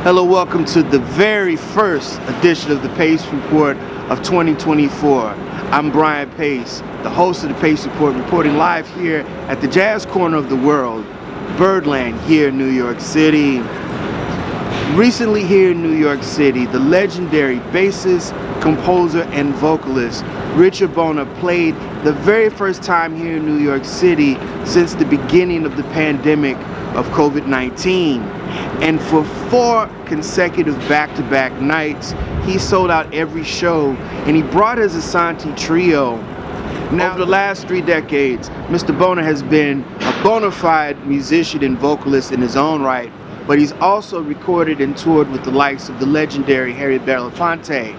Hello, welcome to the very first edition of the Pace Report of 2024. I'm Brian Pace, the host of the Pace Report, reporting live here at the jazz corner of the world, Birdland, here in New York City. Recently here in New York City, the legendary bassist, composer, and vocalist Richard Bona played the very first time here in New York City since the beginning of the pandemic of COVID-19. And for 4 consecutive back-to-back nights, he sold out every show, and he brought his Asante trio. Now, over the last 3 decades, Mr. Bona has been a bona fide musician and vocalist in his own right, but he's also recorded and toured with the likes of the legendary Harry Belafonte,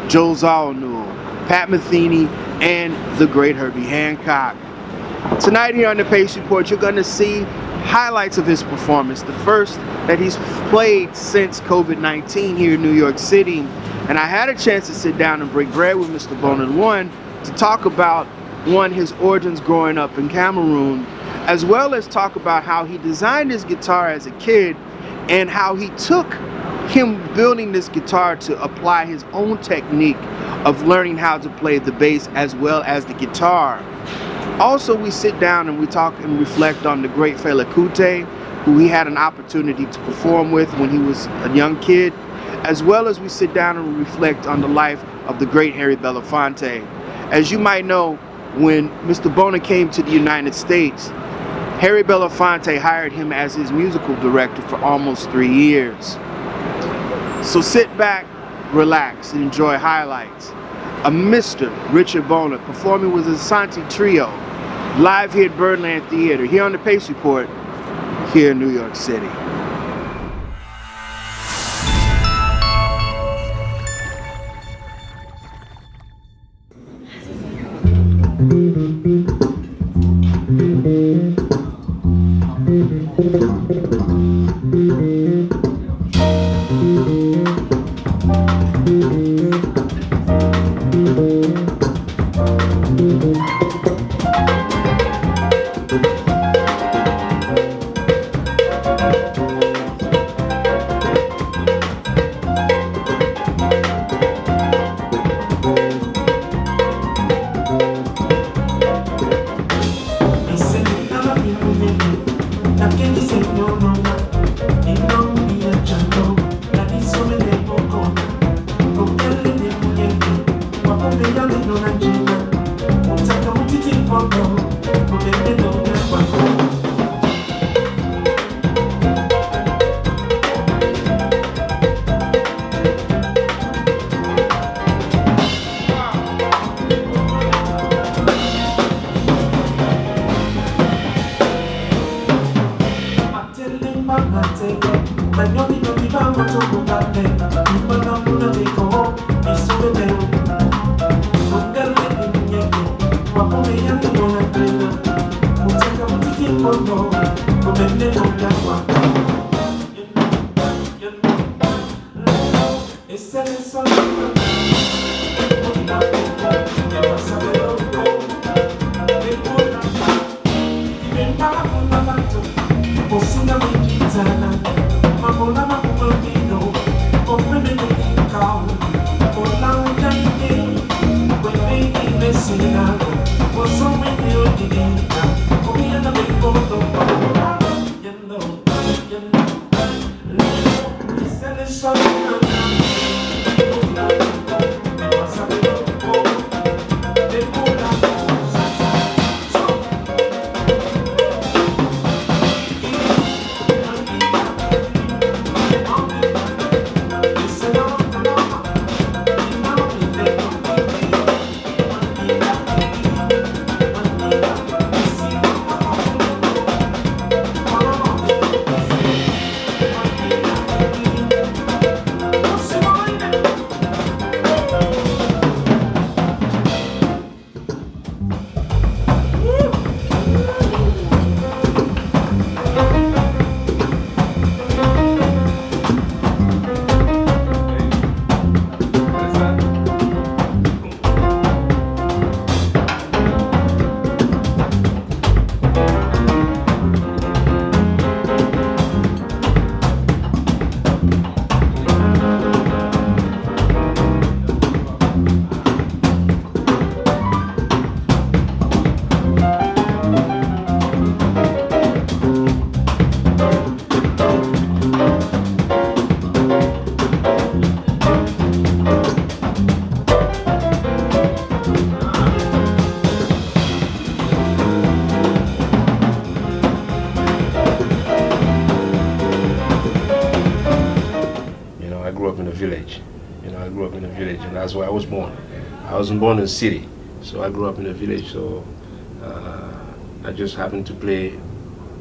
Joe Zawinul, Pat Metheny, and the great Herbie Hancock. Tonight here on the Pace Report, you're going to see highlights of his performance, the first that he's played since COVID-19 here in New York City. And I had a chance to sit down and break bread with Mr. Bona, to talk about his origins growing up in Cameroon, as well as talk about how he designed his guitar as a kid and how he took him building this guitar to apply his own technique of learning how to play the bass as well as the guitar. Also, we sit down and we talk and reflect on the great Fela Kuti, who he had an opportunity to perform with when he was a young kid, as well as we sit down and reflect on the life of the great Harry Belafonte. As you might know, when Mr. Bona came to the United States, Harry Belafonte hired him as his musical director for almost 3 years. So sit back, relax, and enjoy highlights of Mr. Richard Bona performing with his Asante trio live here at Birdland Theater, here on the Pace Report, here in New York City. That's where I was born. I wasn't born in the city, so I grew up in the village. So I just happened to play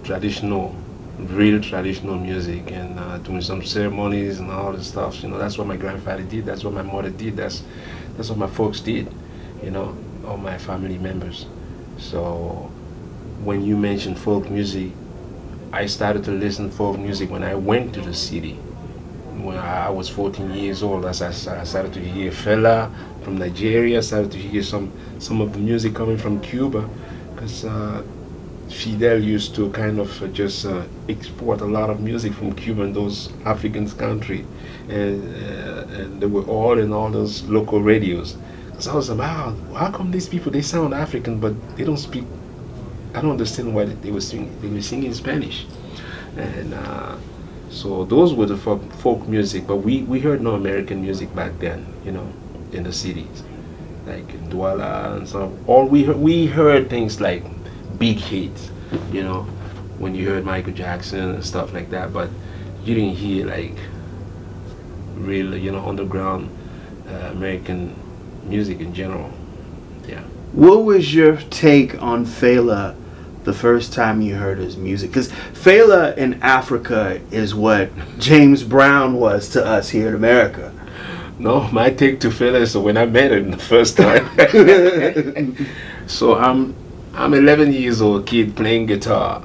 traditional, real traditional music, and doing some ceremonies and all this stuff. That's what my grandfather did. That's what my mother did. That's what my folks did. All my family members. So when you mention folk music, I started to listen to folk music when I went to the city. When I was 14 years old, I started to hear Fela from Nigeria. I started to hear some of the music coming from Cuba, because Fidel used to kind of just export a lot of music from Cuba and those African countries, and they were all in all those local radios. So I was like, wow, how come these people, they sound African, but they don't speak, I don't understand why they were singing. They were singing in Spanish. And so those were the folk music, but we heard no American music back then, in the cities, like Douala and stuff. All we heard things like big hits, when you heard Michael Jackson and stuff like that, but you didn't hear like real, underground American music in general. Yeah. What was your take on Fela the first time you heard his music? Because Fela in Africa is what James Brown was to us here in America. No, my take to Fela is when I met him the first time. So I'm 11 years old kid playing guitar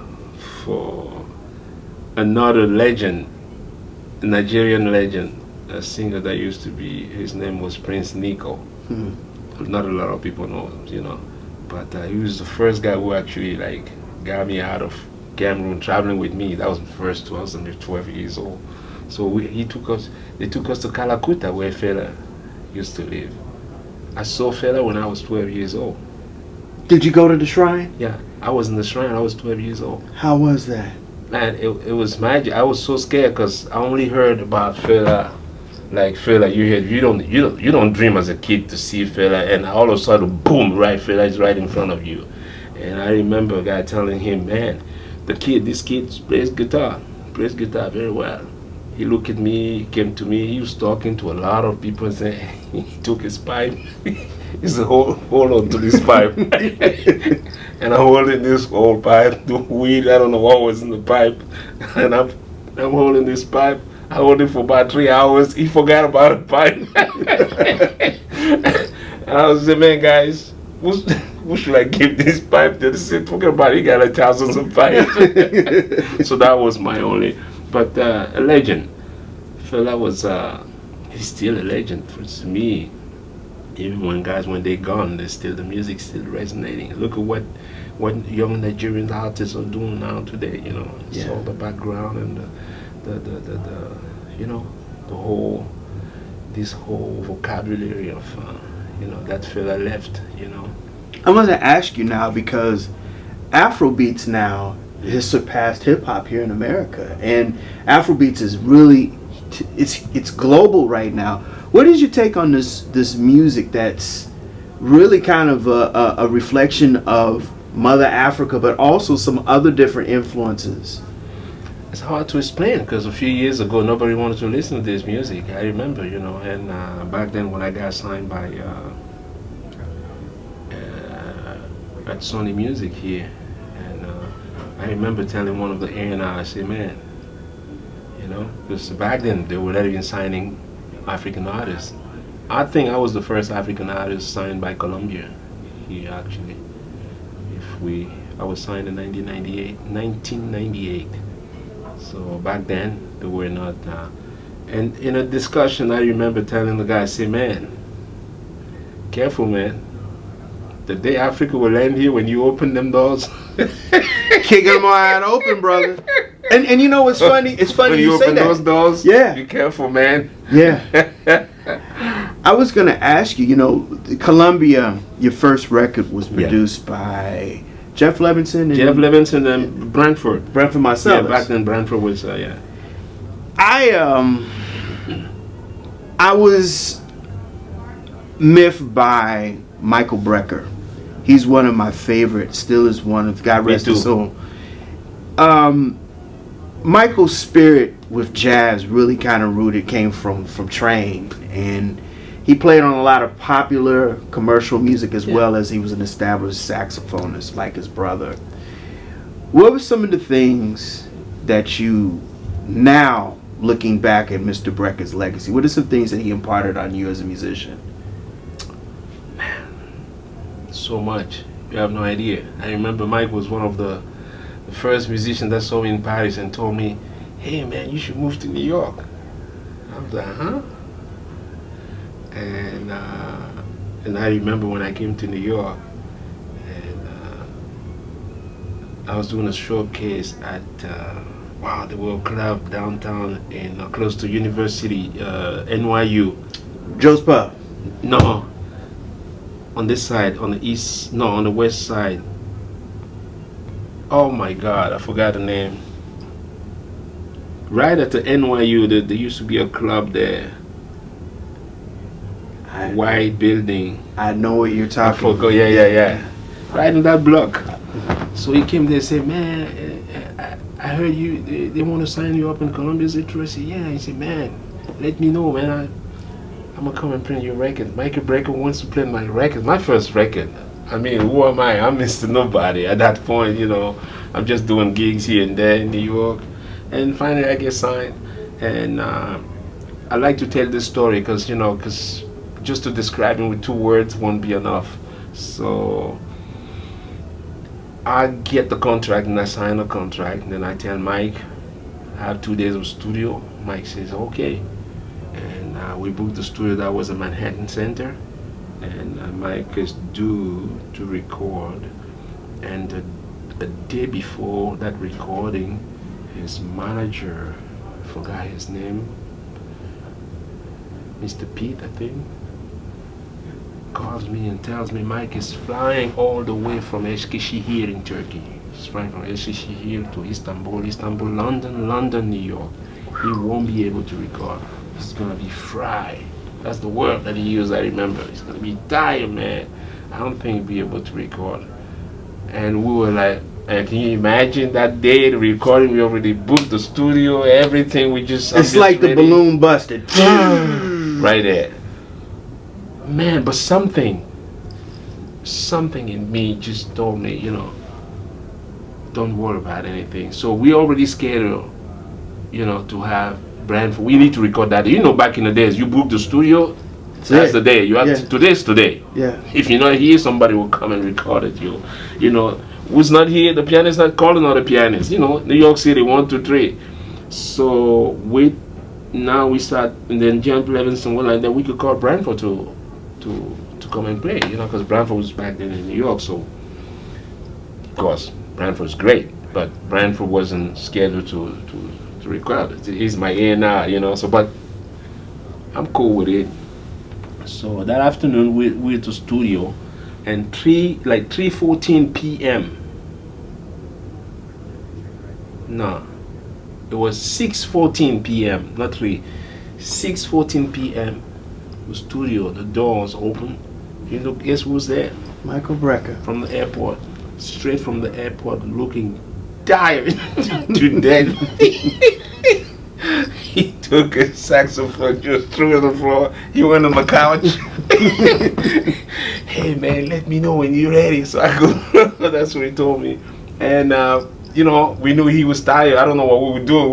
for another legend, a Nigerian legend, a singer that used to be, his name was Prince Nico. Not a lot of people know him, but he was the first guy who actually like got me out of Cameroon, traveling with me. That was the first two. I was under 12 years old. So they took us to Kalakuta, where Fela used to live. I saw Fela when I was 12 years old. Did you go to the shrine? Yeah, I was in the shrine. I was 12 years old. How was that? Man, it was magic. I was so scared because I only heard about Fela. Like Fela, you don't dream as a kid to see Fela, and all of a sudden, boom, right, Fela is right in front of you. And I remember a guy telling him, man, this kid plays guitar very well. He looked at me, he came to me, he was talking to a lot of people and saying, he took his pipe. He said, hold on to this pipe. And I'm holding this old pipe, the weed, I don't know what was in the pipe. And I'm holding this pipe. I hold it for about 3 hours. He forgot about the pipe. And I was saying, man, guys, who should I give this pipe to? They said, talking about it, he got like thousands of pipes. So that was my only. But a legend. Fela was, he's still a legend to me. Even when they're gone, the music's still resonating. Look at what young Nigerian artists are doing now today. It's all the background and this whole vocabulary of that Fela left. I want to ask you now, because Afrobeats now has surpassed hip hop here in America, and Afrobeats is really it's global right now. What is your take on this music that's really kind of a reflection of Mother Africa, but also some other different influences? It's hard to explain, because a few years ago nobody wanted to listen to this music. I remember, and back then when I got signed by at Sony Music here, and I remember telling one of the A&R, I said, man, because back then they were not even signing African artists. I think I was the first African artist signed by Columbia here, actually. I was signed in 1998. So back then they were not. And in a discussion, I remember telling the guy, I say, man, careful, man. The day Africa will end here, when you open them doors, kicking them wide open, brother. And you know what's funny? It's funny when you say open that. those doors. Yeah. Be careful, man. Yeah. I was gonna ask you. Columbia, your first record was produced by Jeff Levinson and Brantford myself. Yeah, back then Brantford was I was miffed by Michael Brecker. He's one of my favorites. Still is one of, God rest his soul. Michael's spirit with jazz really kind of came from Train, and He played on a lot of popular commercial music as Yeah. well as he was an established saxophonist like his brother. What were some of the things that you, now looking back at Mr. Brecker's legacy, what are some things that he imparted on you as a musician? So much. You have no idea. I remember Mike was one of the first musicians that saw me in Paris and told me, hey man, you should move to New York. I was like, huh? And I remember when I came to New York, and I was doing a showcase at the World Club downtown in close to University, NYU. Joe's Pub. No, on this side, on the west side. Oh my God, I forgot the name. Right at the NYU, there used to be a club there. White building. I know what you're I talking forgot. Yeah. Right in that block. So he came there and said, man, I heard you, they want to sign you up in Columbia. Is it true? I said, yeah. He said, man, let me know, man. I'm going to come and print your record. Michael Brecker wants to play my record, my first record. I mean, who am I? I'm Mr. Nobody at that point, you know. I'm just doing gigs here and there in New York. And finally I get signed. And I like to tell this story because just to describe it with 2 words won't be enough. So I get the contract and I sign the contract. And then I tell Mike, I have 2 days of studio. Mike says, okay. And we booked the studio that was at Manhattan Center. And Mike is due to record. And the day before that recording, his manager, I forgot his name, Mr. Pete, I think, calls me and tells me Mike is flying all the way from Eskişehir in Turkey. He's flying from Eskişehir to Istanbul, London, New York. He won't be able to record. He's gonna be fried. That's the word that he used, I remember. He's gonna be tired, man. I don't think he'll be able to record. And we were like, can you imagine that day, the recording, we already booked the studio, everything, It's like the balloon busted. Right there. Man, but something in me just told me, don't worry about anything. So we already scheduled, to have Brantford. We need to record that. Back in the days, you book the studio, that's the day. You have today's today. Yeah. If you're not here, somebody will come and record it. Who's not here, the pianist not calling on the pianist. New York City, 1, 2, 3. So now we start, and then John Levinson went like that. We could call Brantford to come and play, because Brantford was back then in New York. So of course Brantford's great, but Brantford wasn't scheduled to record. He's my A&R, So, but I'm cool with it. So that afternoon we're at the studio, and 3:14 p.m. No, it was 6:14 p.m. Not 3. 6:14 p.m. The studio, the doors open. Guess who's there? Michael Brecker. From the airport, straight from the airport, looking tired to death. He took a saxophone, just threw it on the floor. He went on the couch. Hey man, let me know when you're ready. So I go. That's what he told me. And we knew he was tired. I don't know what we were doing.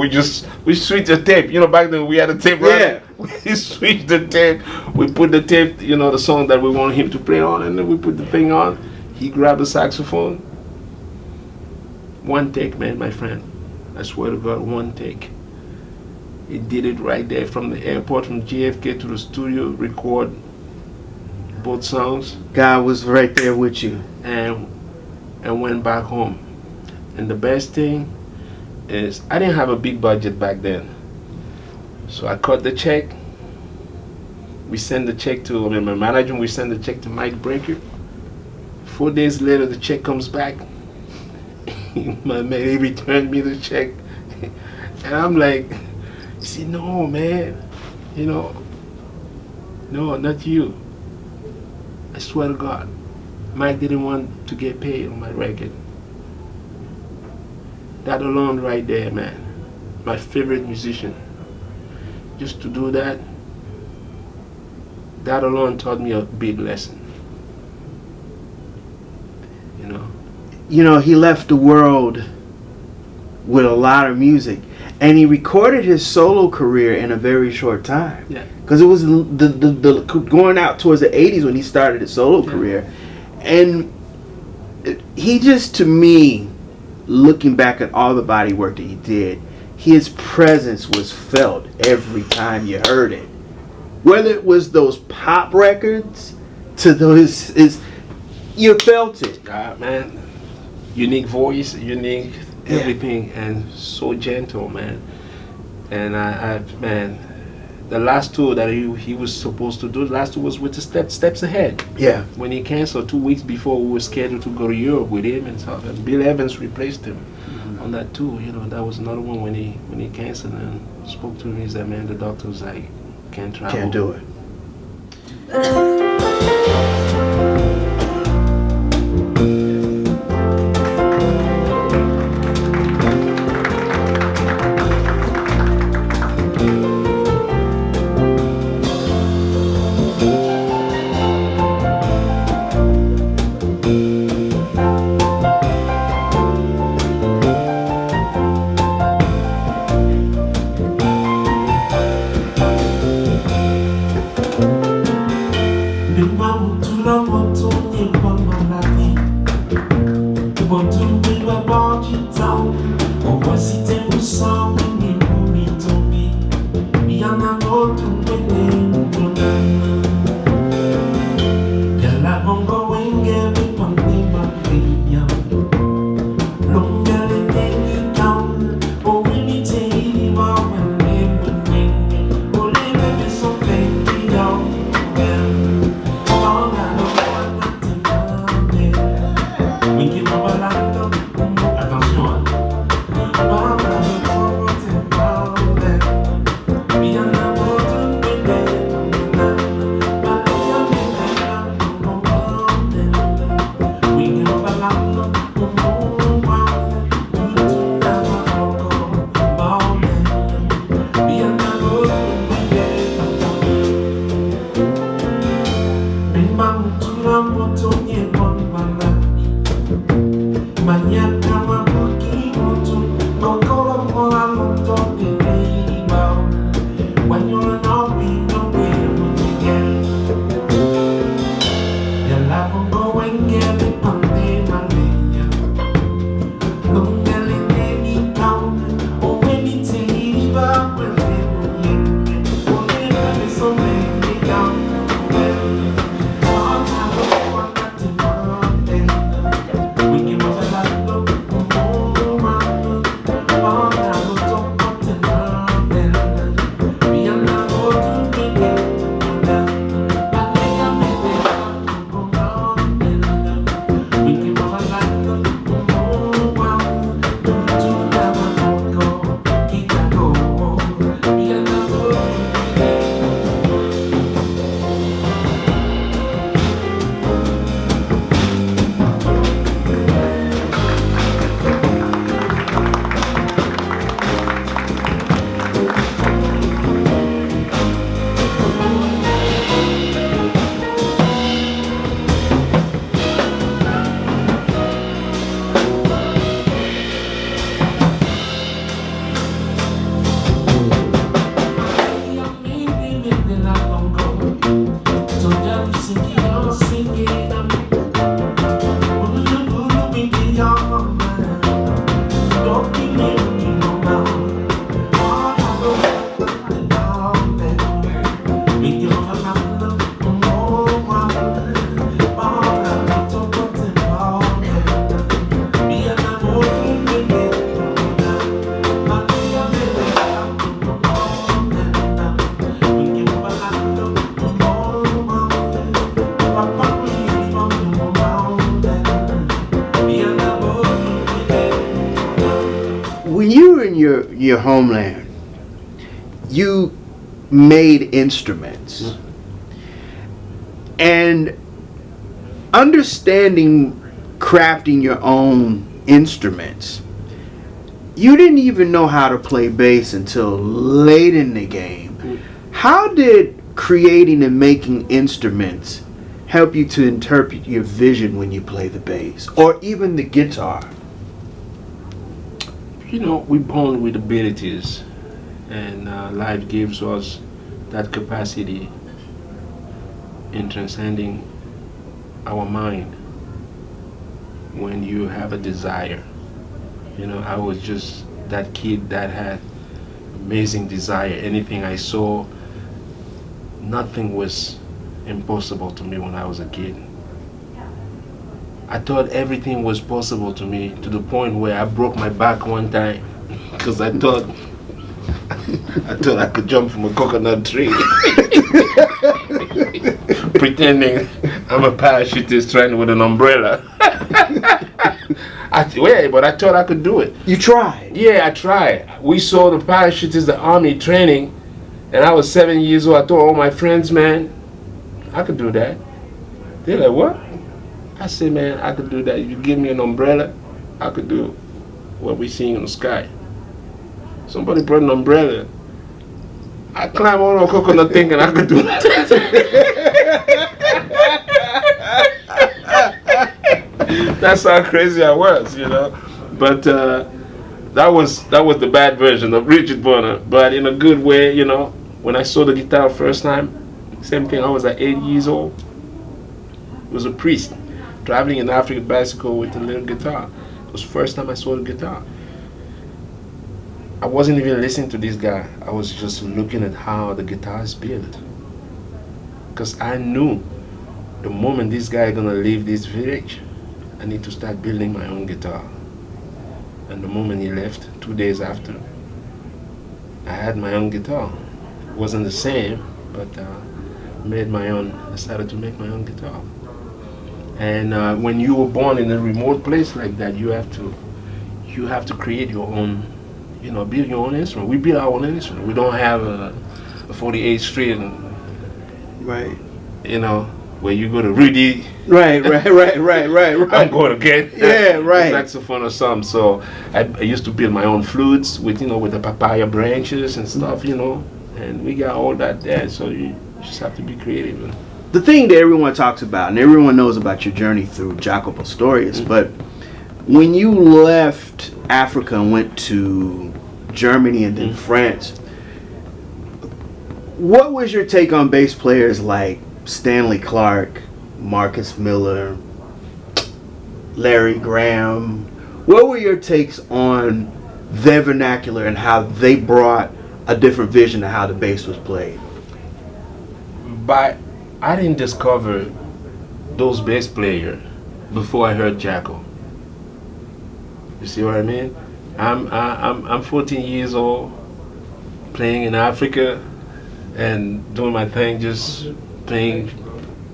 We switched the tape. Back then we had a tape. Yeah. We switched the tape. We put the tape, the song that we wanted him to play on, and then we put the thing on. He grabbed the saxophone. 1 take, man, my friend. I swear to God, 1 take. He did it right there from the airport, from JFK to the studio, record both songs. God was right there with you. And went back home. And the best thing is, I didn't have a big budget back then. So I cut the check. We send the check to, my manager, we send the check to Mike Brecker. 4 days later, the check comes back. My man, he returned me the check. And I'm like, he said, no, man, no, not you. I swear to God, Mike didn't want to get paid on my record. That alone right there, man, my favorite musician. Just to do that, that alone taught me a big lesson. You know. You know, he left the world with a lot of music, and he recorded his solo career in a very short time. Yeah. Because it was the going out towards the 80s when he started his solo career, and he just, to me, looking back at all the body work that he did, his presence was felt every time you heard it. Whether it was those pop records to those, you felt it. Man, unique voice, unique everything, and so gentle, man. And man, the last tour that he was supposed to do, the last tour was with the Steps Ahead. Yeah. When he canceled 2 weeks before, we were scheduled to go to Europe with him and stuff. And Bill Evans replaced him on that tour. You know, that was another one when he canceled and spoke to him. He said, "Man, the doctor was like, can't travel. Can't do it." Your homeland, you made instruments, and understanding crafting your own instruments, you didn't even know how to play bass until late in the game. How did creating and making instruments help you to interpret your vision when you play the bass or even the guitar? You know, we're born with abilities, and life gives us that capacity in transcending our mind when you have a desire. You know, I was just that kid that had amazing desire. Anything I saw, nothing was impossible to me when I was a kid. I thought everything was possible to me, to the point where I broke my back one time because I thought I could jump from a coconut tree. Pretending I'm a parachutist trying with an umbrella. But I thought I could do it. You tried? Yeah, I tried. We saw the parachutists, the army training, and I was 7 years old. I told all my friends, man, I could do that. They're like, what? I said, man, I could do that. If you give me an umbrella, I could do what we're seeing in the sky. Somebody brought an umbrella. I climbed on a coconut thinking I could do that. That's how crazy I was, you know. But that was the bad version of Richard Bona. But in a good way, you know. When I saw the guitar first time, same thing. I was at 8 years old. It was a priest traveling in Africa bicycle with a little guitar. It was the first time I saw the guitar. I wasn't even listening to this guy. I was just looking at how the guitar is built. Because I knew the moment this guy is gonna leave this village, I need to start building my own guitar. And the moment he left, 2 days after, I had my own guitar. It wasn't the same, but I started to make my own guitar. And when you were born in a remote place like that, you have to create your own, you know, build your own instrument. We build our own instrument. We don't have a 48th Street, Right. You know, where you go to Rudy. Right. I'm going to get right. saxophone or something. So I used to build my own flutes with the papaya branches and stuff, you know. And we got all that there. So you just have to be creative. The thing that everyone talks about, and everyone knows about your journey through Jaco Pastorius, but when you left Africa and went to Germany and then France, what was your take on bass players like Stanley Clarke, Marcus Miller, Larry Graham? What were your takes on their vernacular and how they brought a different vision to how the bass was played? But I didn't discover those bass players before I heard Jaco. You see what I mean? I'm 14 years old, playing in Africa and doing my thing, just playing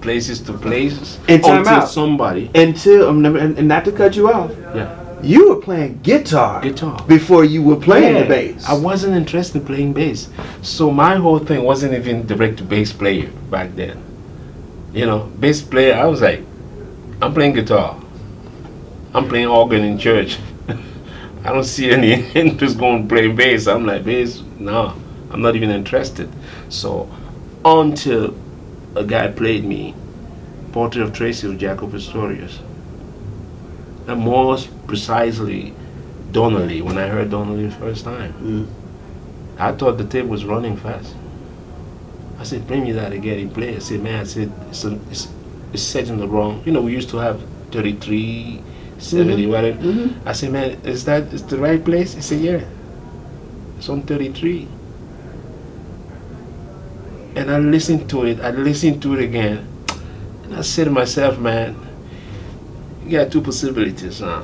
places to places. And time until out. Somebody. And not to cut you off. Yeah. You were playing guitar before you were playing the bass. I wasn't interested in playing bass. So my whole thing wasn't even direct to bass player back then. You know, bass player, I was like, I'm playing guitar. I'm playing organ in church. I don't see any interest going to play bass. I'm like, bass, no, I'm not even interested. So until a guy played me Portrait of Tracy of Jaco Pastorius, and more precisely Donnelly, when I heard Donnelly the first time, I thought the tape was running fast. I said, play me that again. He played. I said, man, it's set in the wrong. You know, we used to have 33, 70, whatever. I said, man, is the right place? He said, yeah, it's on 33. And I listened to it again. And I said to myself, man, you got two possibilities, huh?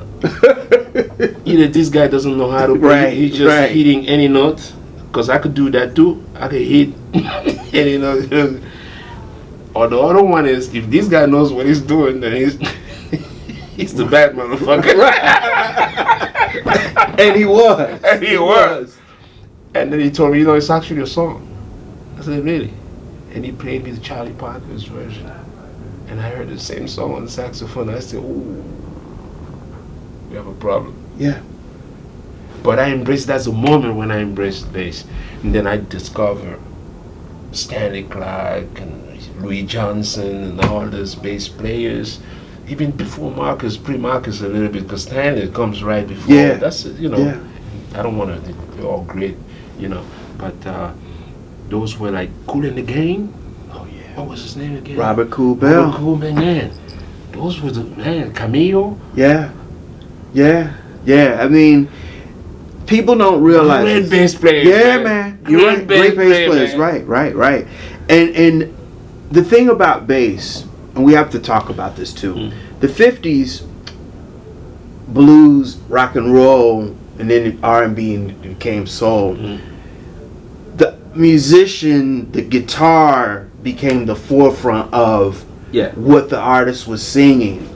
Either this guy doesn't know how to play, he's just hitting any note, because I could do that too. I could hit any note. Or the other one is, if this guy knows what he's doing, then he's the bad motherfucker. And he was. And he was. And then he told me, you know, it's actually a song. I said, really? And he played me the Charlie Parker's version. And I heard the same song on the saxophone. I said, ooh, we have a problem. Yeah. But I embraced, that's the moment when I embraced bass. And then I discovered Stanley Clarke and Louis Johnson and all those bass players. Even before Marcus, pre-Marcus a little bit, because Stanley comes right before. Yeah. That's I don't want to. They're all great, but those were like Cool in the Game. Oh yeah. What was his name again? Robert Cool Bell. Robert Cool, man. Those were the Camille. Yeah. I mean, people don't realize. Great bass players. Yeah, man. You're right. Great bass players. Man. Right. And the thing about bass, and we have to talk about this too. The 50s, blues, rock and roll, and then R&B became soul. The musician, the guitar became the forefront of what the artist was singing.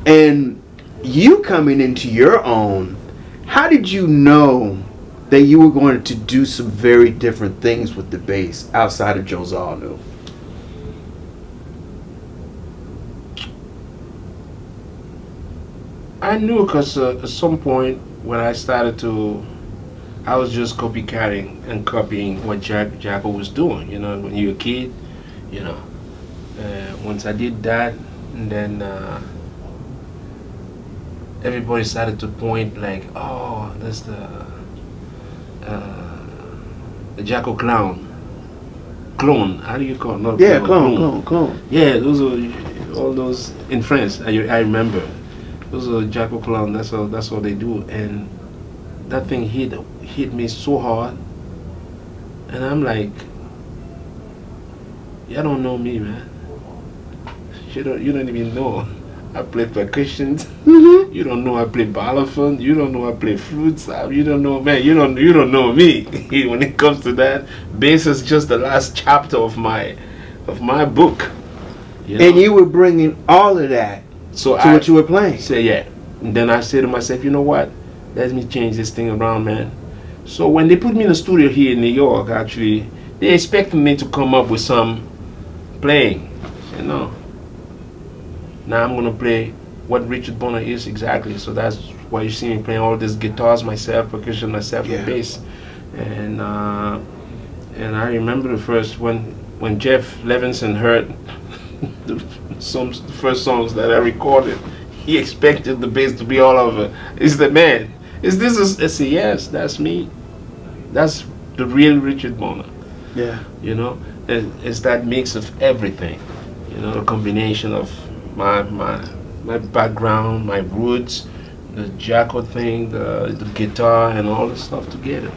And you coming into your own, how did you know that you were going to do some very different things with the bass outside of Joe's All New? I knew because at some point when I started I was just copycatting and copying what Jacko was doing. When you're a kid, once I did that, and then everybody started to point like, oh, that's the Jacko clone. How do you call it? Not Yeah, clone. Yeah, those are all those in France. I remember. Those are Jacko clown. That's all they do, and that thing hit me so hard, and I'm like, y'all don't know me, man. You don't even know I play percussion. You don't know I play balafon. You don't know I play flutes. You don't know, man. You don't know me. When it comes to that, bass is just the last chapter of my book. And you were bringing all of that to what you were playing. And then I said to myself, you know what? Let me change this thing around, man. So when they put me in the studio here in New York, actually, they expected me to come up with some playing. Now I'm gonna play what Richard Bona is exactly. So that's why you see me playing all these guitars myself, percussion myself, and bass. And I remember the first when Jeff Levinson heard the first songs that I recorded, he expected the bass to be all over. Is the man? Is this? I say yes, that's me. That's the real Richard Bona. Yeah. It's that mix of everything. The combination of my background, my roots, the Jacko thing, the guitar, and all the stuff together.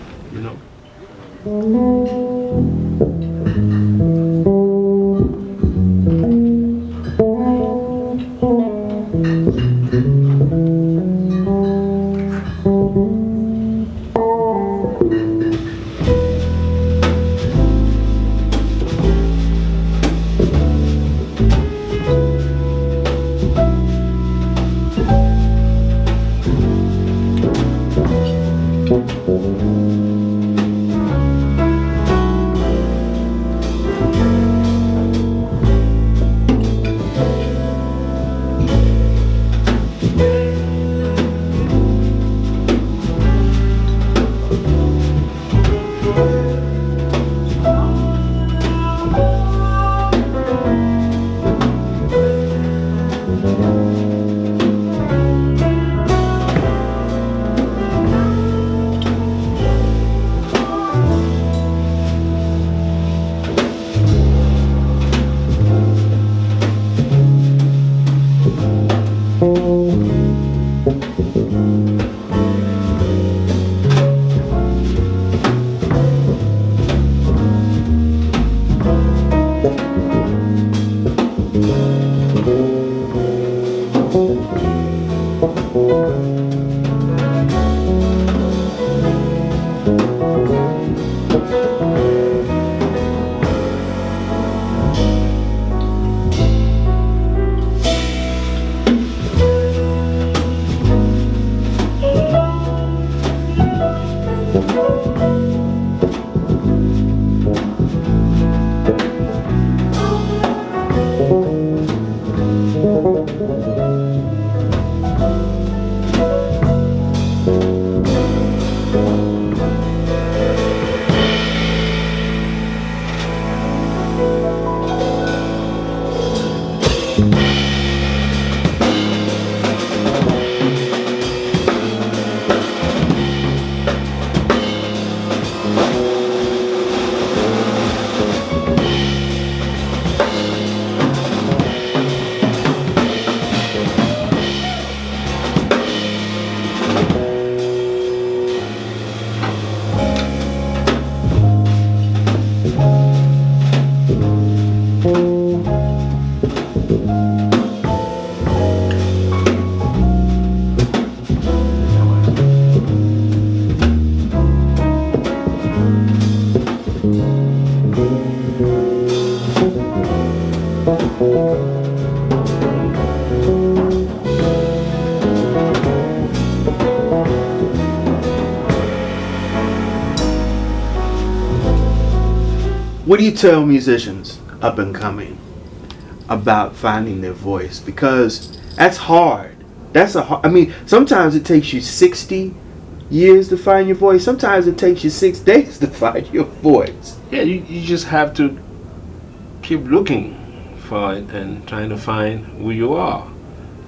What do you tell musicians up and coming about finding their voice? Because that's hard. I mean, sometimes it takes you 60 years to find your voice. Sometimes it takes you 6 days to find your voice. Yeah, you just have to keep looking for it and trying to find who you are,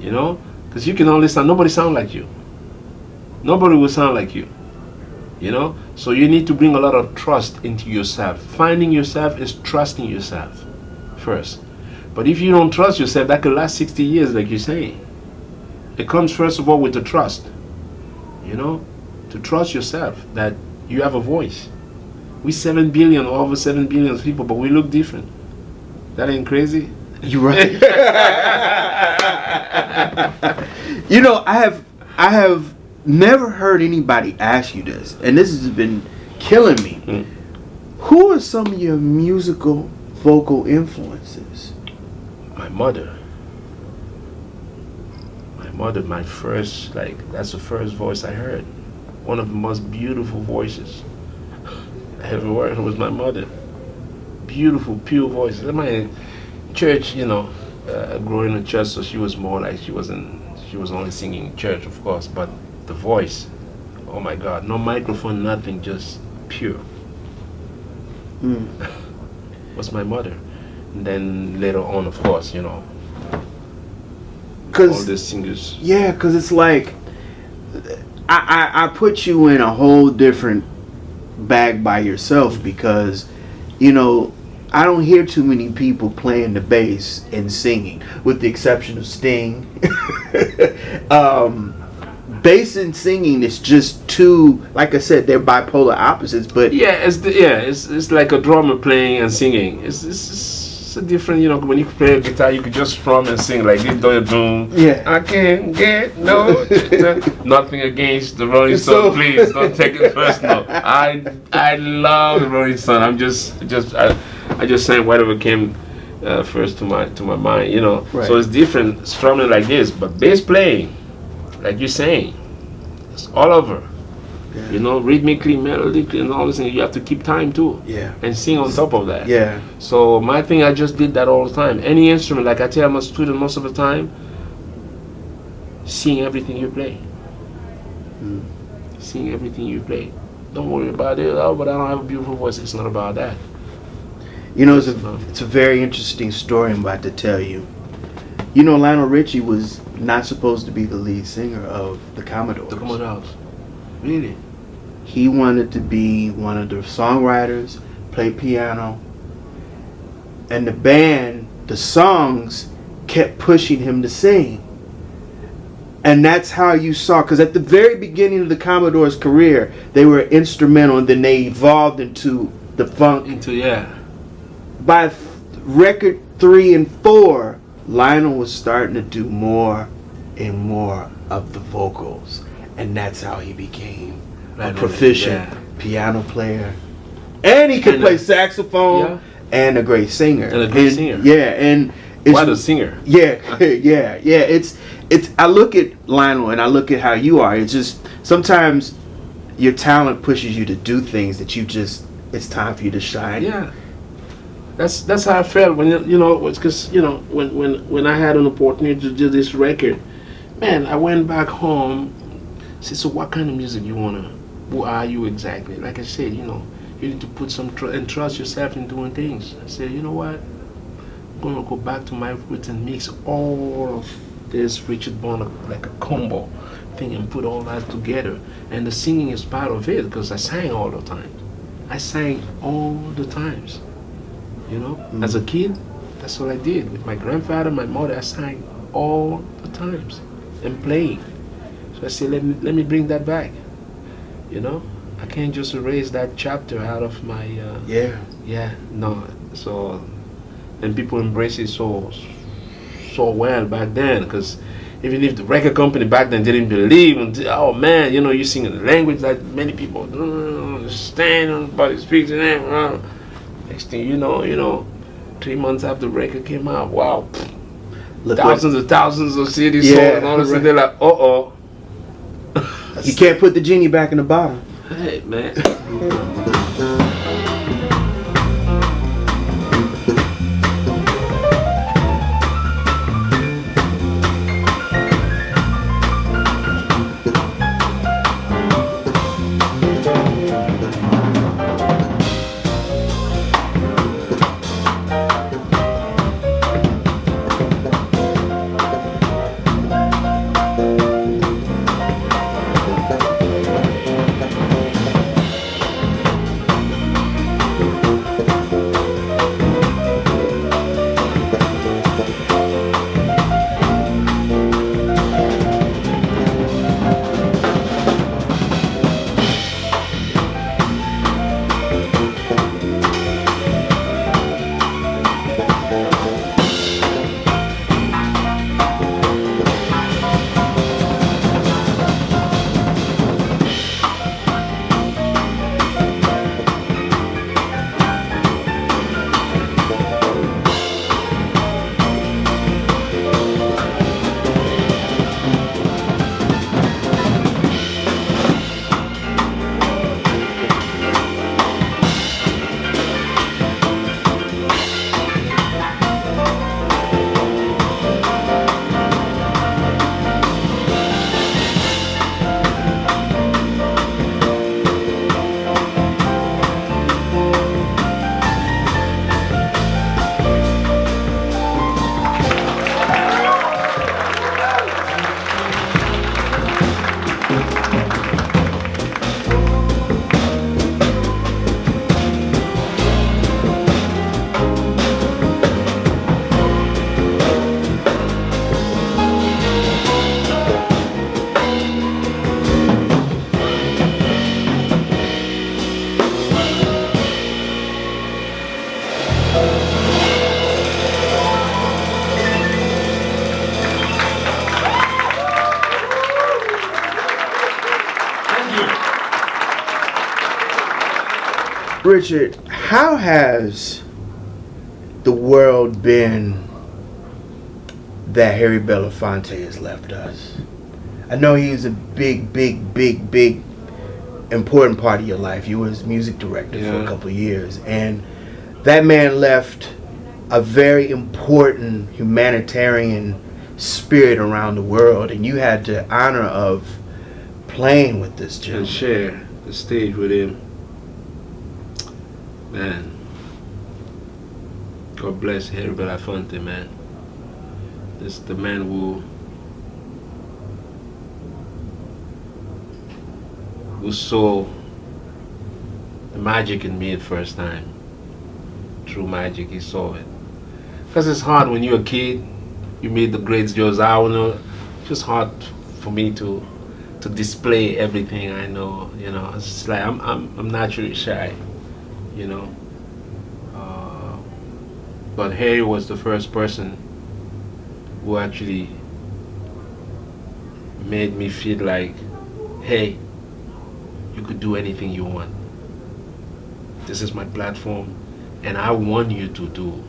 you know? Because you can only sound, nobody sound like you. Nobody will sound like you, you know? So you need to bring a lot of trust into yourself. Finding yourself is trusting yourself first. But if you don't trust yourself, that could last 60 years, like you're saying. It comes first of all with the trust, you know? To trust yourself that you have a voice. We 7 billion, over 7 billion people, but we look different. That ain't crazy? You're right. You know, I have never heard anybody ask you this, and this has been killing me. Who are some of your musical vocal influences? My mother. My first, that's the first voice I heard. One of the most beautiful voices I ever heard was my mother. Beautiful, pure voice. In my church, you know, growing in church, so she was more like, she was only singing in church, of course, but the voice, oh my God, no microphone, nothing, just pure. Was my mother. And then later on, of course, you know, all the singers. Yeah, because it's like, I put you in a whole different bag by yourself, because, you know, I don't hear too many people playing the bass and singing, with the exception of Sting. Bass and singing is just two, like I said, they're bipolar opposites. But it's like a drummer playing and singing. It's a different, you know, when you play a guitar, you could just strum and sing like this, do your doom. Yeah. I can't get no nothing against the Rolling Stone. Please don't take it personal. I love the Rolling Stone. I just sang whatever came first to my mind, you know. Right. So it's different strumming like this, but bass playing, like you're saying, it's all over. Yeah. You know, rhythmically, melodically, and all this thing. You have to keep time too. Yeah. And sing on top of that. Yeah. So my thing, I just did that all the time. Any instrument, like I tell my student most of the time, sing everything you play. Sing everything you play. Don't worry about it. Oh, but I don't have a beautiful voice. It's not about that. You know, it's a very interesting story I'm about to tell you. You know, Lionel Richie was not supposed to be the lead singer of the Commodores. The Commodores. Really? He wanted to be one of the songwriters, play piano, and the band, the songs, kept pushing him to sing. And that's how you saw, because at the very beginning of the Commodores' career, they were instrumental, and then they evolved into the funk. By record 3 and 4, Lionel was starting to do more and more of the vocals. And that's how he became a proficient piano player. And he could play saxophone and a great singer. Yeah, and it's, what a singer. Yeah. It's I look at Lionel and I look at how you are. It's just sometimes your talent pushes you to do things that it's time for you to shine. Yeah. That's how I felt when, you know, because, you know, when I had an opportunity to do this record, man, I went back home. Said, so what kind of music you wanna? Who are you exactly? Like I said, you know, you need to put some and trust yourself in doing things. I said, you know what? I'm gonna go back to my roots and mix all of this Richard Bona, like a combo thing, and put all that together. And the singing is part of it, because I sang all the time. I sang all the times. You know, as a kid, that's what I did with my grandfather, my mother. I sang all the times and playing. I said, let me bring that back. You know, I can't just erase that chapter out of my. No. So, and people embrace it so well back then, because even if the record company back then didn't believe, oh man, you know, you sing in a language that many people don't understand, nobody speaks in it. Next thing you know, 3 months after the record came out, wow, thousands of CDs sold, and all of a sudden they're like, uh-oh. You can't put the genie back in the bottle. Hey, man. Richard, how has the world been that Harry Belafonte has left us? I know he was a big important part of your life. You was music director for a couple of years, and that man left a very important humanitarian spirit around the world, and you had the honor of playing with this gentleman. And share the stage with him. Man, God bless Harry Belafonte, man. This is the man who saw the magic in me the first time. True magic, he saw it. Because it's hard when you're a kid, you meet the greats, Joe Zawano. It's just hard for me to display everything I know. You know, it's just like I'm naturally shy. You know, but Harry was the first person who actually made me feel like, hey, you could do anything you want. This is my platform, and I want you to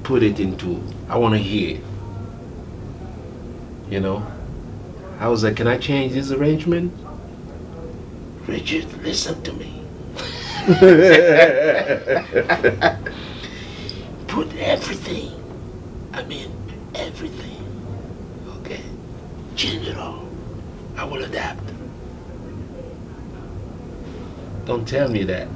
put it into, I want to hear it. You know, I was like, can I change this arrangement? Richard, listen to me. Put everything, I mean everything, okay? Change it all. I will adapt. Don't tell me that.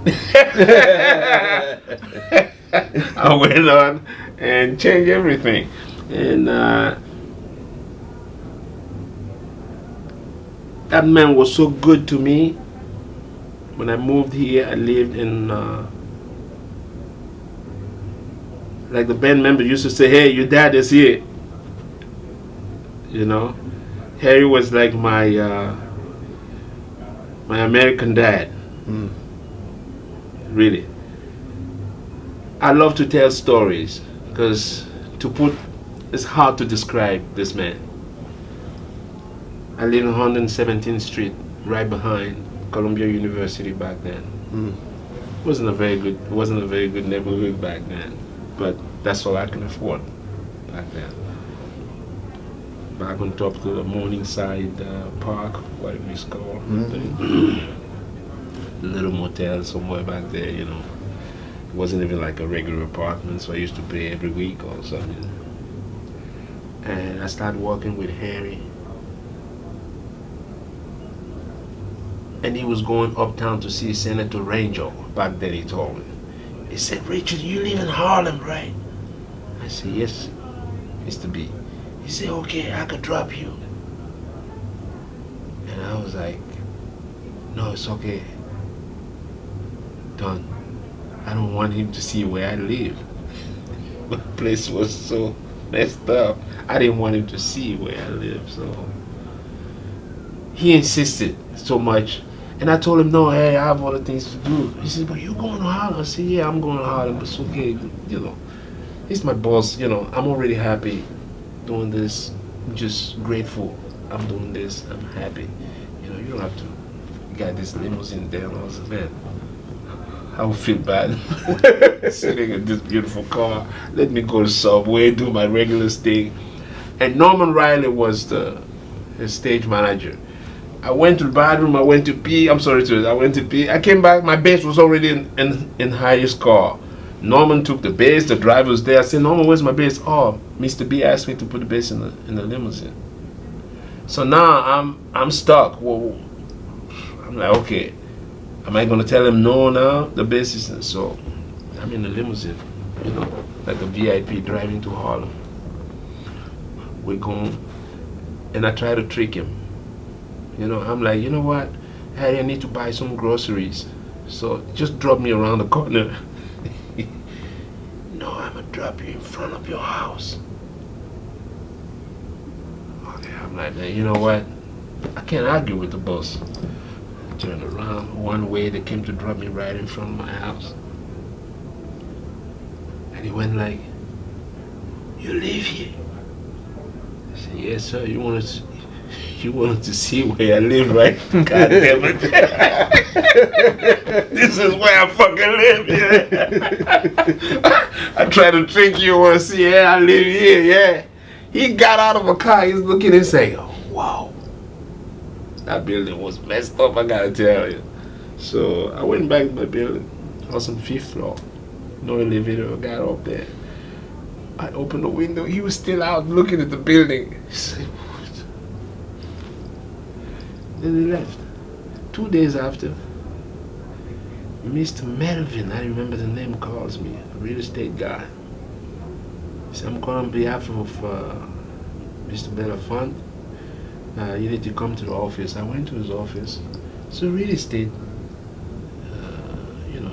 I went on and changed everything. And that man was so good to me. When I moved here, I lived in, like the band member used to say, hey, your dad is here. You know? Harry was like my American dad. Really. I love to tell stories because it's hard to describe this man. I live on 117th Street, right behind Columbia University back then. Wasn't a very good neighborhood back then, but that's all I can afford back then. Back on top of the Morningside Park, what it was called. Little motel somewhere back there, you know. It wasn't even like a regular apartment, so I used to pay every week or something. And I started working with Harry. And he was going uptown to see Senator Rangel. Back then he told me. He said, Richard, you live in Harlem, right? I said, yes, Mr. B. He said, okay, I could drop you. And I was like, no, it's okay. Done. I don't want him to see where I live. The place was so messed up. I didn't want him to see where I live, so he insisted so much. And I told him, no, hey, I have other things to do. He said, but you going to Harlem? I said, yeah, I'm going to Harlem, but it's okay, you know. He's my boss, you know. I'm already happy doing this. I'm just grateful I'm doing this. I'm happy. You know, you don't have to get this limousine there. And I was like, man, I would feel bad sitting in this beautiful car. Let me go to Subway, do my regular thing. And Norman Riley was his stage manager. I went to the bathroom, I went to pee. I went to pee. I came back, my bass was already in Harry's car. Norman took the bass, the driver was there. I said, Norman, where's my bass? Oh, Mr. B asked me to put the bass in the limousine. So now I'm stuck. Well, I'm like, okay, am I gonna tell him no now? The bass is so I'm in the limousine, you know, like a VIP driving to Harlem. We're going, and I try to trick him. You know, I'm like, you know what, Harry, I need to buy some groceries, so just drop me around the corner. No, I'm gonna drop you in front of your house. Okay, I'm like, man, you know what, I can't argue with the boss. I turned around one way, they came to drop me right in front of my house. And he went like, you live here? I said, yes, sir. You You wanted to see where I live, right? God damn it. This is where I fucking live, yeah. I try to trick you and see, yeah, I live here, yeah. He got out of a car, he's looking and saying, oh, wow. That building was messed up, I gotta tell you. So I went back to my building. I was on the 5th floor. No elevator, I got up there. I opened the window, he was still out looking at the building. He said, what? Then he left. 2 days after, Mr. Melvin, I remember the name, calls me, a real estate guy. He said, I'm calling on behalf of Mr. Bonafide. You need to come to the office. I went to his office. It's a real estate,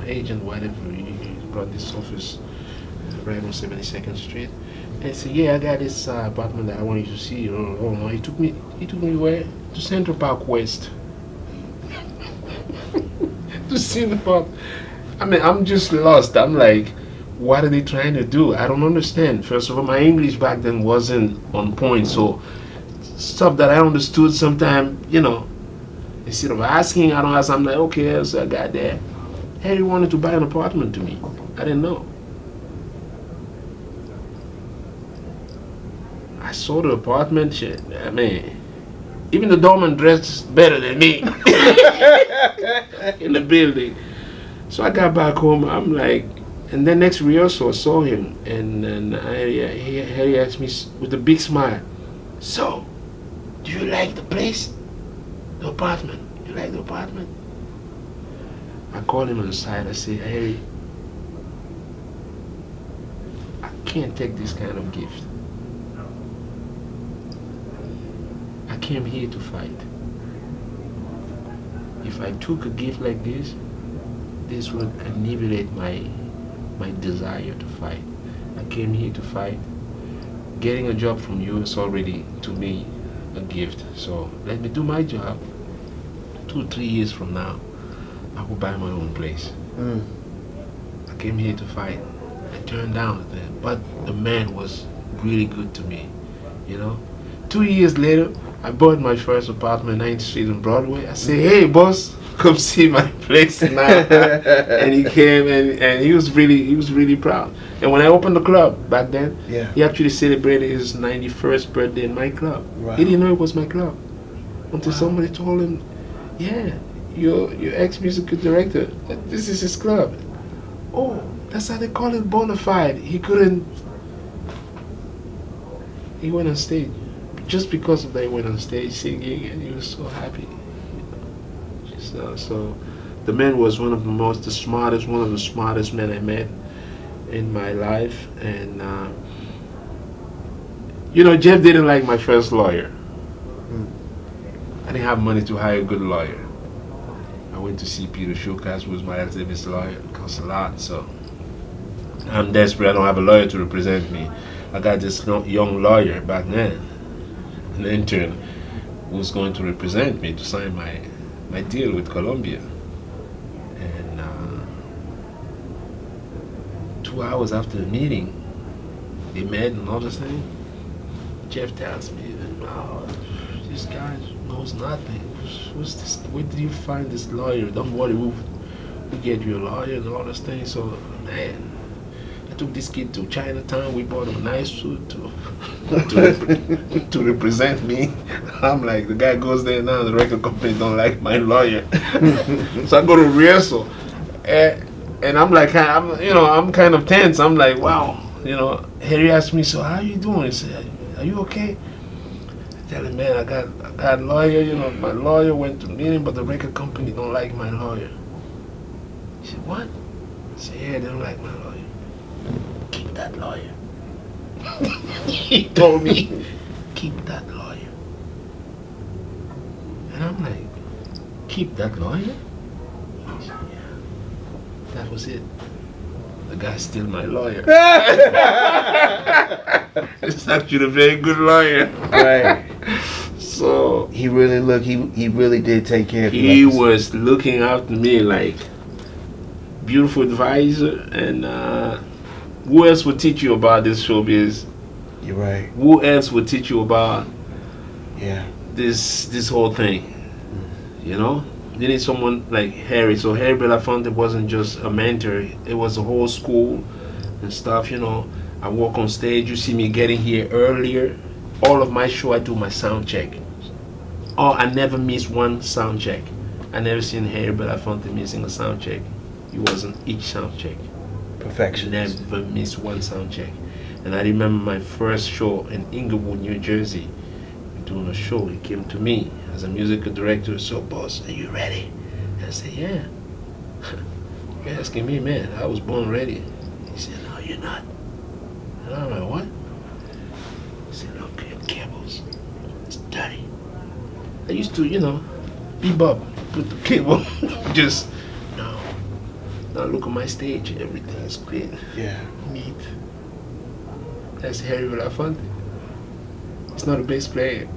agent, whatever. He brought this office right on 72nd Street. And he said, yeah, I got this apartment that I want you to see. Oh no, he took me where? To Central Park West. To Central Park. I mean, I'm just lost. I'm like, what are they trying to do? I don't understand. First of all, my English back then wasn't on point, so stuff that I understood sometimes, instead of asking, I don't ask. I'm like, okay, so I got there. Harry wanted to buy an apartment to me. I didn't know. I saw the apartment, shit. I mean, even the doorman dressed better than me in the building. So I got back home. I'm like, and then next rehearsal, I saw him, and then Harry asked me with a big smile, so, do you like the place? The apartment? You like the apartment? I called him on the side. I said, Harry, I can't take this kind of gift. I came here to fight. If I took a gift like this would annihilate my desire to fight. I came here to fight. Getting a job from you is already, to me, a gift. So let me do my job. 2 or 3 years from now, I will buy my own place. I came here to fight. I turned down that, but the man was really good to me, 2 years later, I bought my first apartment, 9th Street on Broadway. I said, hey boss, come see my place now. And he came and he was really proud. And when I opened the club back then, he actually celebrated his 91st birthday in my club. Wow. He didn't know it was my club until somebody told him, yeah, your ex-musical director, this is his club. Oh, that's how they call it, Bonafide. He went on stage. Just because of that, he went on stage singing, and he was so happy. So the man was one of the smartest men I met in my life. And Jeff didn't like my first lawyer. I didn't have money to hire a good lawyer. I went to see Peter Shukas, who was my activist lawyer. It cost a lot, so I'm desperate. I don't have a lawyer to represent me. I got this young lawyer back then, an intern, who was going to represent me to sign my deal with Columbia. And 2 hours after the meeting, they met and all this thing. Jeff tells me, oh, this guy knows nothing. What's this? Where did you find this lawyer? Don't worry, we'll get you a lawyer and all this thing. So, man, I took this kid to Chinatown. We bought him a nice suit to represent me. I'm like, the guy goes there now, the record company don't like my lawyer. So I go to rehearsal. And I'm like, I'm kind of tense. I'm like, wow. Harry asked me, so how you doing? He said, are you okay? I tell him, man, I got a lawyer. My lawyer went to meeting, but the record company don't like my lawyer. He said, what? I said, yeah, they don't like my lawyer. Keep that lawyer. He told me, keep that lawyer. And I'm like, keep that lawyer? He said, yeah. That was it. The guy's still my lawyer. It's actually a very good lawyer. Right. So he really did take care of you. He was looking after me like beautiful advisor. And who else would teach you about this showbiz? You're right. Who else would teach you about this whole thing, you know. You need someone like Harry. So Harry Belafonte wasn't just a mentor; it was a whole school and stuff. You know, I walk on stage. You see me getting here earlier. All of my show, I do my sound check. Oh, I never miss one sound check. I never seen Harry Belafonte missing a sound check. He was on each sound check. Perfectionist. Never miss one sound check. And I remember my first show in Inglewood, New Jersey. Doing a show, he came to me as a musical director. So, boss, are you ready? And I said, yeah. You're asking me, man. I was born ready. He said, no, you're not. And I'm like, what? He said, look, your cables. It's dirty. I used to, bebop, put the cable, just, no. Now look at my stage, everything is clean. Yeah. Neat. That's Harry Belafonte. He's not a bass player.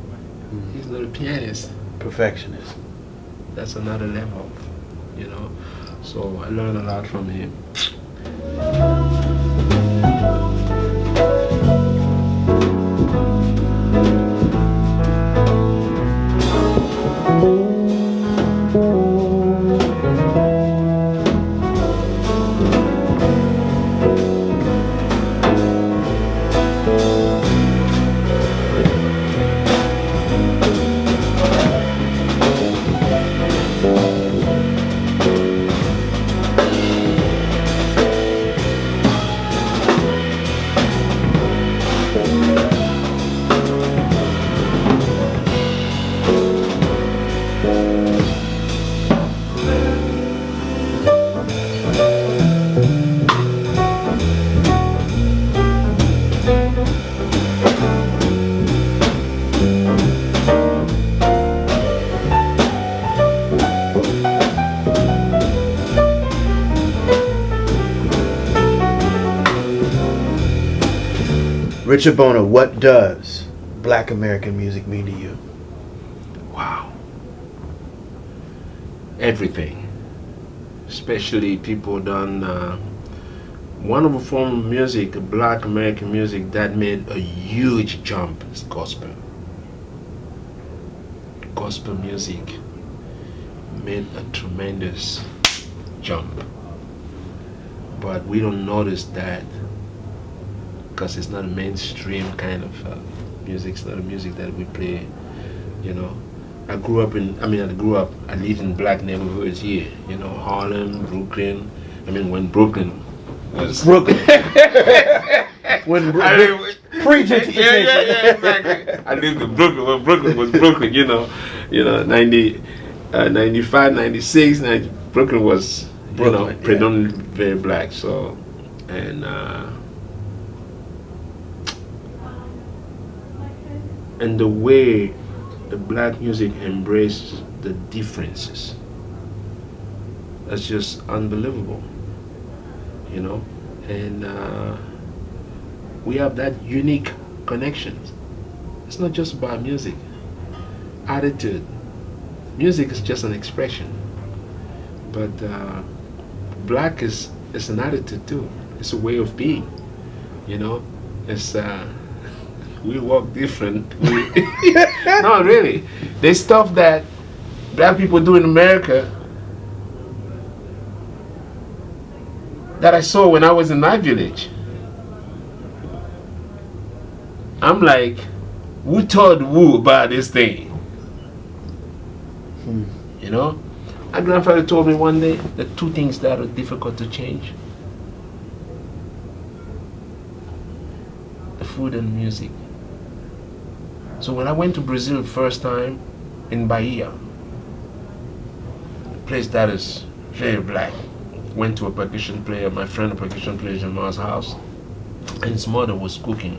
He's not a pianist. Perfectionist. That's another level, So I learned a lot from him. Richard Bona, what does Black American music mean to you? Wow. Everything. Especially people done one of a form of music, Black American music, that made a huge jump is gospel. Gospel music made a tremendous jump. But we don't notice that because it's not a mainstream kind of music. It's not a music that we play, I lived in black neighborhoods here, Harlem, Brooklyn. When Brooklyn was... Brooklyn. Pre-gentrification. Yeah, exactly. I lived in Brooklyn when Brooklyn was Brooklyn, 95, 96, Brooklyn was, predominantly very black, so, and the way the black music embraces the differences, that's just unbelievable, and we have that unique connection. It's not just about music, attitude. Music is just an expression, but black is an attitude too. It's a way of being, it's we walk different. No, really. There's stuff that black people do in America that I saw when I was in my village. I'm like, who told who about this thing? My grandfather told me one day the two things that are difficult to change: the food and music. So when I went to Brazil first time, in Bahia, a place that is very black, went to a percussion player, my friend a percussion player, Jamal's house, and his mother was cooking.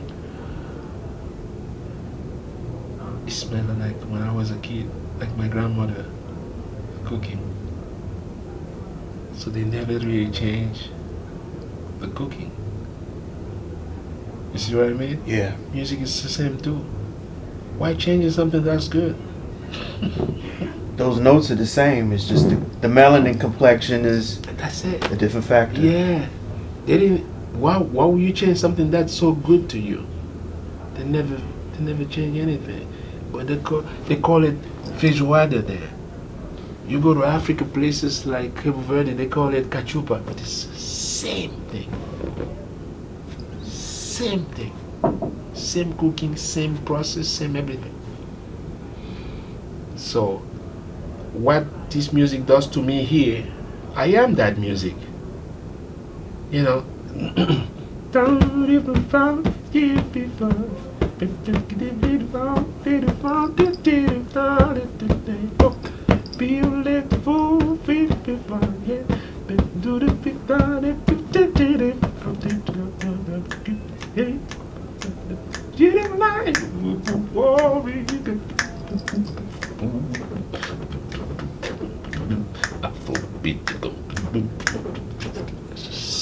It smelled like when I was a kid, like my grandmother cooking. So they never really changed the cooking. You see what I mean? Yeah. Music is the same too. Why changing something that's good? Those notes are the same. It's just the melanin complexion is That's it. a different factor. Yeah. They didn't. Why would you change something that's so good to you? They never change anything. but they call it feijoada there. You go to African places like Cape Verde, they call it cachupa, but it's the same thing. Same thing. Same cooking, same process, same everything. So, what this music does to me here, I am that music. You know.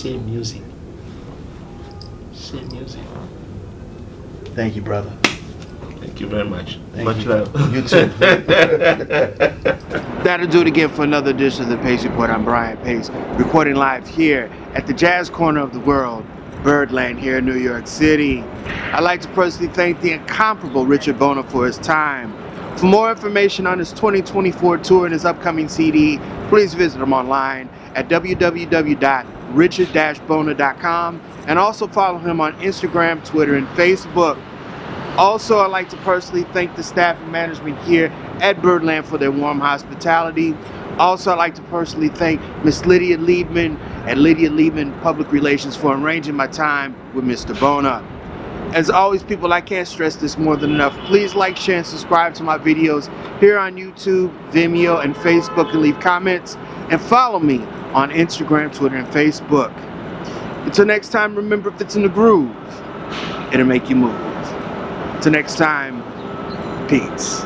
Same music. Same music. Thank you, brother. Thank you very much. Thank Much you. love. You too. That'll do it again for another edition of the Pace Report. I'm Brian Pace, reporting live here at the Jazz Corner of the World, Birdland here in New York City. I'd like to personally thank the incomparable Richard Bona for his time. For more information on his 2024 tour and his upcoming CD, please visit him online at www.richard-bona.com and also follow him on Instagram, Twitter, and Facebook. Also, I'd like to personally thank the staff and management here at Birdland for their warm hospitality. Also, I'd like to personally thank Miss Lydia Liebman and Lydia Liebman Public Relations for arranging my time with Mr. Bona. As always, people, I can't stress this more than enough. Please like, share, and subscribe to my videos here on YouTube, Vimeo, and Facebook, and leave comments. And follow me on Instagram, Twitter, and Facebook. Until next time, remember, if it's in the groove, it'll make you move. Till next time, peace.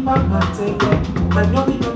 Mama, take it.